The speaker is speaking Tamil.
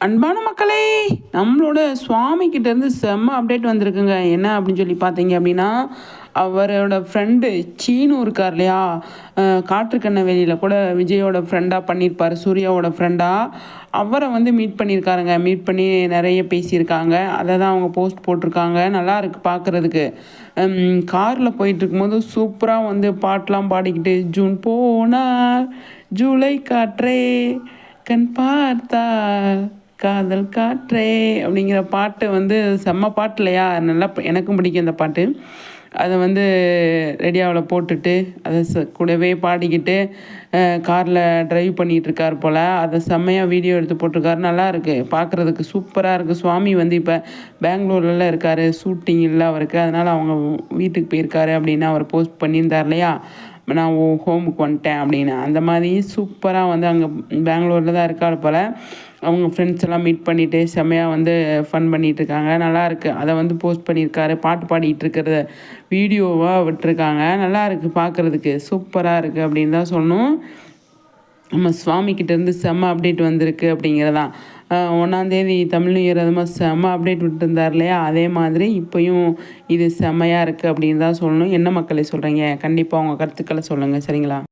அன்பான மக்களே, நம்மளோட சுவாமி கிட்டேருந்து செம்ம அப்டேட் வந்திருக்குங்க. என்ன அப்படின்னு சொல்லி பார்த்தீங்க அப்படின்னா, அவரோட ஃப்ரெண்டு சீனு இருக்கார் இல்லையா? காற்றுக்கண்ணவேலியில் கூட விஜயோட ஃப்ரெண்டாக பண்ணியிருப்பார், சூர்யாவோட ஃப்ரெண்டாக. அவரை வந்து மீட் பண்ணியிருக்காருங்க. மீட் பண்ணி நிறைய பேசியிருக்காங்க. அதை தான் அவங்க போஸ்ட் போட்டிருக்காங்க. நல்லா இருக்கு பார்க்குறதுக்கு. காரில் போயிட்டு இருக்கும்போது சூப்பராக வந்து பாட்டெலாம் பாடிக்கிட்டு, ஜூன் போனால் ஜூலை காற்றே கண் பார்த்தால் காதல் காற்றே அப்படிங்கிற பாட்டு வந்து செம்ம பாட்டு இல்லையா? நல்லா எனக்கும் பிடிக்கும் அந்த பாட்டு. அதை வந்து ரேடியோவில் போட்டுட்டு அதை கூடவே பாடிக்கிட்டு காரில் ட்ரைவ் பண்ணிகிட்ருக்கார் போல். அதை செம்மையாக வீடியோ எடுத்து போட்டிருக்காரு. நல்லா இருக்குது பார்க்குறதுக்கு, சூப்பராக இருக்குது. சுவாமி வந்து இப்போ பெங்களூர்லலாம் இருக்கார், ஷூட்டிங் இல்லை அவருக்கு. அதனால் அவங்க வீட்டுக்கு போயிருக்காரு அப்படின்னு அவர் போஸ்ட் பண்ணியிருந்தார் இல்லையா? நான் ஹோமுக்கு வந்துட்டேன் அப்படின்னு. அந்த மாதிரி சூப்பராக வந்து அங்கே பெங்களூரில் தான் இருக்கார் போல். அவங்க ஃப்ரெண்ட்ஸ் எல்லாம் மீட் பண்ணிவிட்டு செம்மையாக வந்து ஃபன் பண்ணிகிட்ருக்காங்க. நல்லாயிருக்கு. அதை வந்து போஸ்ட் பண்ணியிருக்காரு. பாட்டு பாடிக்கிட்டு இருக்கிறத வீடியோவாக விட்டுருக்காங்க. நல்லா இருக்குது பார்க்குறதுக்கு, சூப்பராக இருக்குது அப்படின்னு தான் சொல்லணும். நம்ம சுவாமிக்கிட்டேருந்து செம்ம அப்டேட் வந்திருக்கு அப்படிங்கிறதான். 1ஆந்தேதி தமிழ் நியூ இயர் அதுமாதிரி செம்ம அப்டேட் விட்டுருந்தார் இல்லையா? அதே மாதிரி இப்போயும் இது செம்மையாக இருக்குது அப்படின்னு தான் சொல்லணும். என்ன மக்களே சொல்கிறீங்க? கண்டிப்பாக உங்கள் கருத்துக்களை சொல்லுங்கள், சரிங்களா?